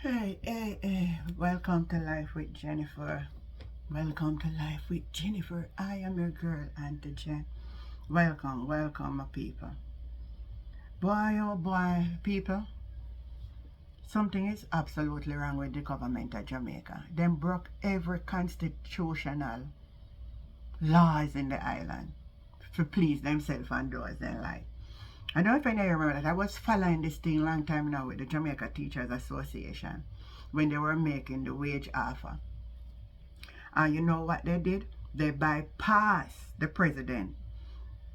Hey, welcome to Life with Jennifer. Welcome to Life with Jennifer. I am your girl, Auntie Jen. Welcome, my people. Boy, oh boy, people, something is absolutely wrong with the government of Jamaica. Them broke every constitutional laws in the island to please themselves and those they like. I don't know if any of you remember that I was following this thing long time now with the Jamaica Teachers Association when they were making the wage offer. And you know what they did? They bypass the president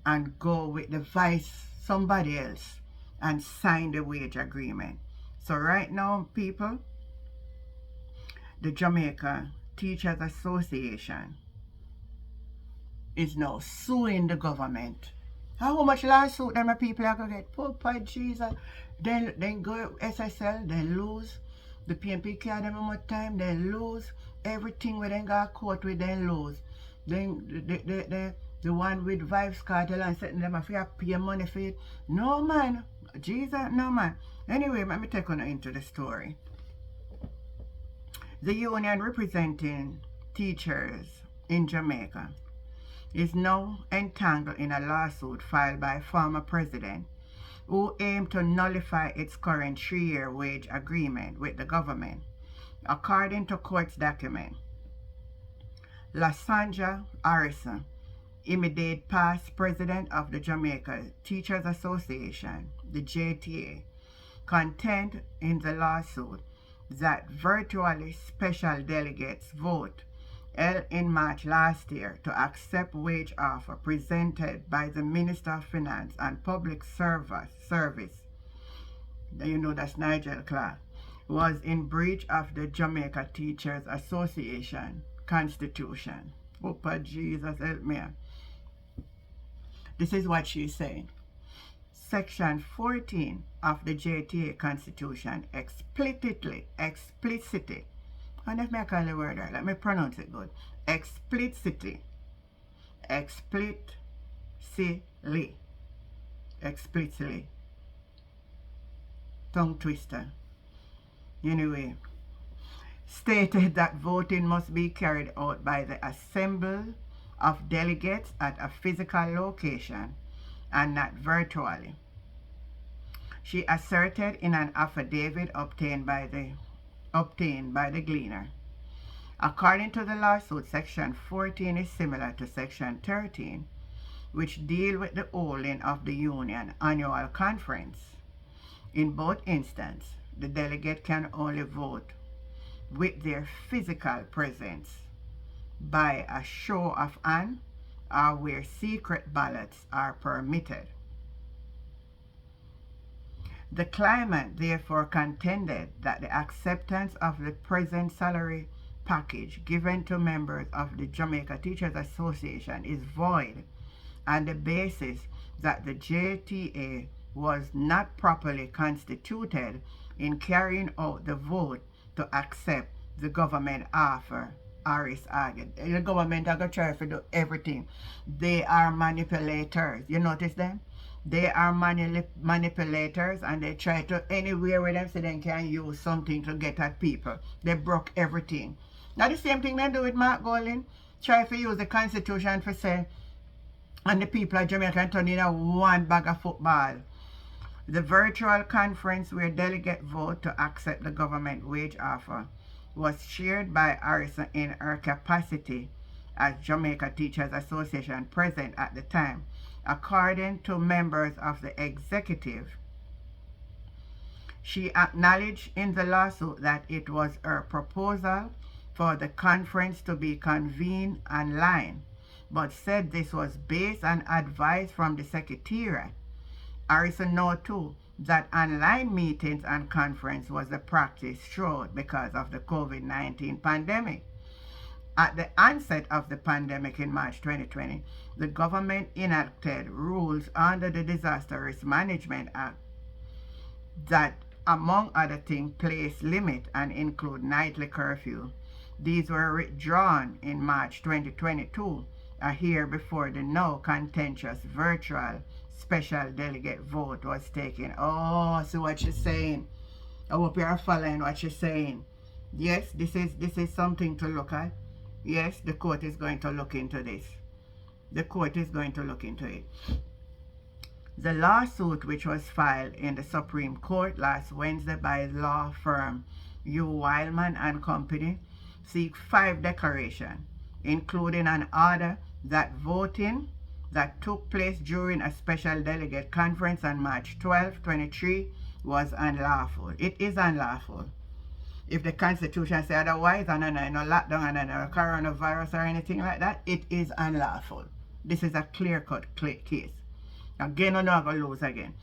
and go with the vice somebody else and sign the wage agreement. So right now, people, the Jamaica Teachers Association is now suing the government. How much lawsuit them people are going to get? Poor by Jesus. Then go SSL, then lose. The PNP care them more time, then lose. Everything we then got court with, then lose. Then the one with Vibes cartel and setting them if you have pay money for it. No man. Jesus, no man. Anyway, let me take on into the story. The union representing teachers in Jamaica is now entangled in a lawsuit filed by former president who aimed to nullify its current 3-year wage agreement with the government. According to court's document, Lasanja Harrison, immediate past president of the Jamaica Teachers Association, the JTA, contend in the lawsuit that virtually special delegates vote held in March last year to accept wage offer presented by the Minister of Finance and Public Service, you know that's Nigel Clark, was in breach of the Jamaica Teachers Association Constitution. Oh, Jesus, help me. This is what she's saying. Section 14 of the JTA Constitution explicitly, and if I call the word right, let me pronounce it good. Explicitly. Tongue twister. Anyway, stated that voting must be carried out by the assembly of delegates at a physical location and not virtually. She asserted in an affidavit obtained by the Gleaner. According to the lawsuit, Section 14 is similar to Section 13, which deal with the holding of the union annual conference. In both instances, the delegate can only vote with their physical presence by a show of hands or where secret ballots are permitted. The claimant therefore contended that the acceptance of the present salary package given to members of the Jamaica Teachers Association is void on the basis that the JTA was not properly constituted in carrying out the vote to accept the government offer. Harris argued. The government are going to try to do everything. They are manipulators. You notice them? They are manipulators, and they try to anywhere where them say they can use something to get at people. They broke everything. Now the same thing they do with Mark Golding. Try to use the Constitution for say, and the people of Jamaica turn in a one bag of football. The virtual conference where delegates vote to accept the government wage offer was chaired by Harrison in her capacity as Jamaica Teachers Association president at the time. According to members of the executive, she acknowledged in the lawsuit that it was her proposal for the conference to be convened online, but said this was based on advice from the Secretariat. Harrison noted too that online meetings and conference was the practice throughout because of the COVID-19 pandemic. At the onset of the pandemic in March 2020, the government enacted rules under the Disaster Risk Management Act that, among other things, place limit and include nightly curfew. These were withdrawn in March 2022, a year before the now contentious virtual special delegate vote was taken. Oh, see what she's saying. I hope you are following what she's saying. Yes, this is something to look at. Yes, the court is going to look into this. The court is going to look into it. The lawsuit, which was filed in the Supreme Court last Wednesday by law firm U. Wildman and Company, seek 5 declarations, including an order that voting that took place during a special delegate conference on March 12, 23 was unlawful. It is unlawful. If the Constitution says otherwise, and no lockdown and no coronavirus or anything like that, it is unlawful. This is a clear-cut case. Again, I'm not going to lose again.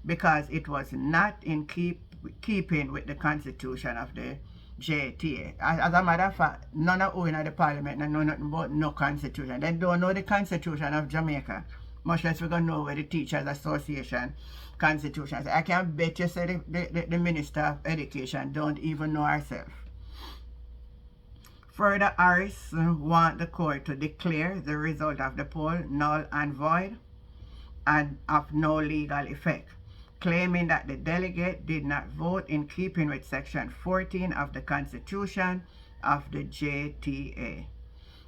Because it was not in keeping with the Constitution of the JTA. As a matter of fact, none of who in the Parliament know nothing about no Constitution. They don't know the Constitution of Jamaica. Much less we're going to know where the Teachers Association Constitution is. I can bet you say the Minister of Education don't even know herself. Further, Harris want the court to declare the result of the poll null and void and of no legal effect, claiming that the delegate did not vote in keeping with Section 14 of the Constitution of the JTA.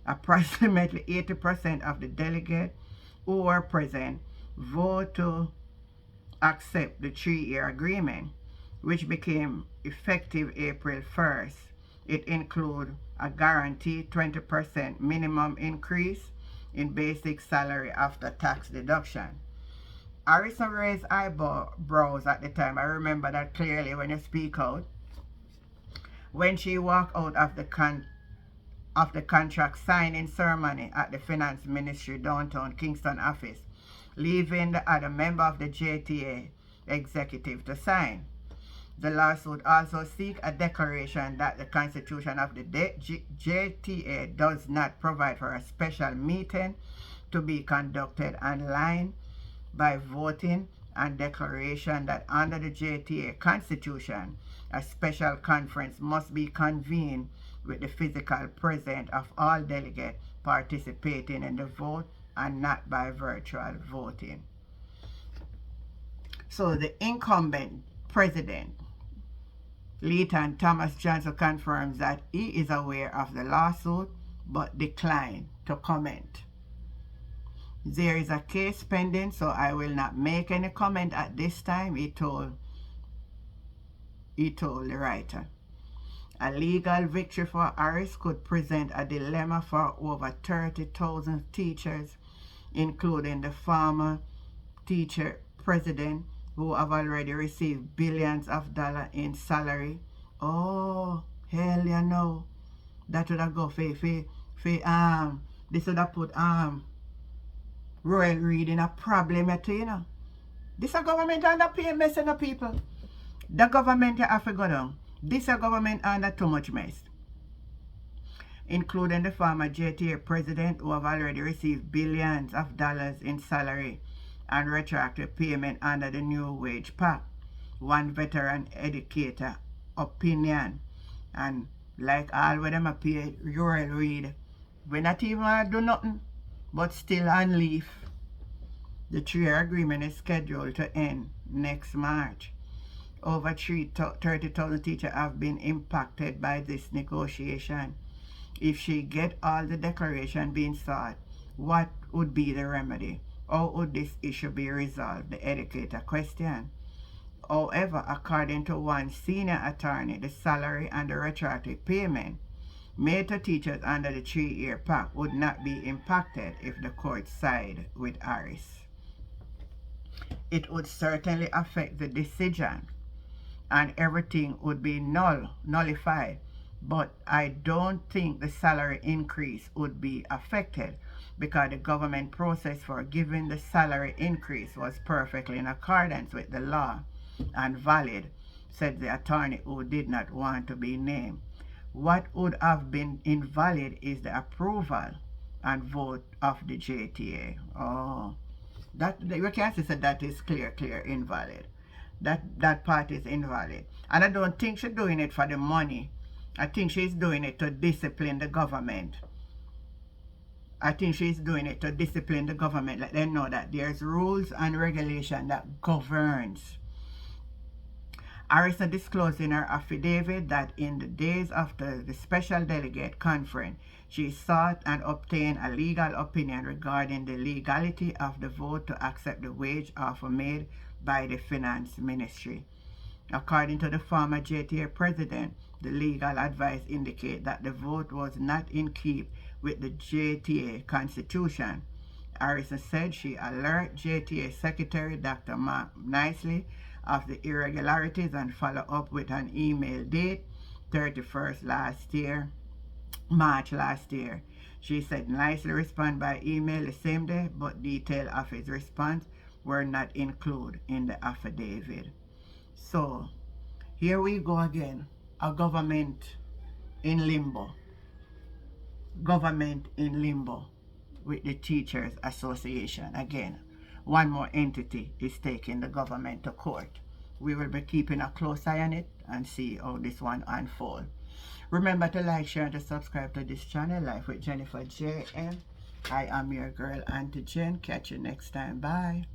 Approximately 80% of the delegates who were present voted to accept the 3-year agreement, which became effective April 1st. It includes a guaranteed 20% minimum increase in basic salary after tax deduction. Harrison raised eyebrows at the time. I remember that clearly when you speak out. When she walked out of the contract signing ceremony at the Finance Ministry downtown Kingston office, leaving the other member of the JTA executive to sign. The lawsuit also seeks a declaration that the Constitution of the JTA does not provide for a special meeting to be conducted online by voting, and declaration that under the JTA Constitution, a special conference must be convened with the physical presence of all delegates participating in the vote and not by virtual voting. So the incumbent president, Lieutenant Thomas Johnson, confirms that he is aware of the lawsuit but declined to comment. There is a case pending, so I will not make any comment at this time, he told the writer. A legal victory for Harris could present a dilemma for over 30,000 teachers, including the former teacher president, who have already received billions of dollars in salary. Oh, hell you know. That would have go for this would have put Royal Reed in a problem, you know. This a government underpay messing up people. The government you have to go down. This a government under too much mess. Including the former JTA president, who have already received billions of dollars in salary and retroactive payment under the new wage pact. One veteran educator opinion. And like all of them a pay Royal Reed, we not even do nothing, but still on leave. The 3-year agreement is scheduled to end next March. Over 30,000 teachers have been impacted by this negotiation. If she get all the declaration being sought, what would be the remedy? How would this issue be resolved? The educator questioned. However, according to one senior attorney, the salary and the retroactive payment made to teachers under the 3-year pact would not be impacted if the court sided with Harris. It would certainly affect the decision and everything would be nullified, but I don't think the salary increase would be affected because the government process for giving the salary increase was perfectly in accordance with the law and valid, said the attorney who did not want to be named. What would have been invalid is the approval and vote of the JTA. Oh, that we can say that is clear invalid. That part is invalid. And I don't think she's doing it for the money. I think she's doing it to discipline the government. I think she's doing it to discipline the government. Let them know that there's rules and regulation that governs. Harrison disclosed in her affidavit that in the days after the special delegate conference, she sought and obtained a legal opinion regarding the legality of the vote to accept the wage offer made by the finance ministry. According to the former JTA president, the legal advice indicates that the vote was not in keep with the JTA constitution. Harrison said she alerted JTA Secretary Dr. Mark Nicely of the irregularities and followed up with an email date 31st March last year. She said Nicely responded by email the same day, but details of his response were not included in the affidavit. So, here we go again. A government in limbo. Government in limbo with the Teachers Association. Again, one more entity is taking the government to court. We will be keeping a close eye on it and see how this one unfolds. Remember to like, share, and to subscribe to this channel, Life with Jennifer JM. I am your girl, Auntie Jen. Catch you next time. Bye.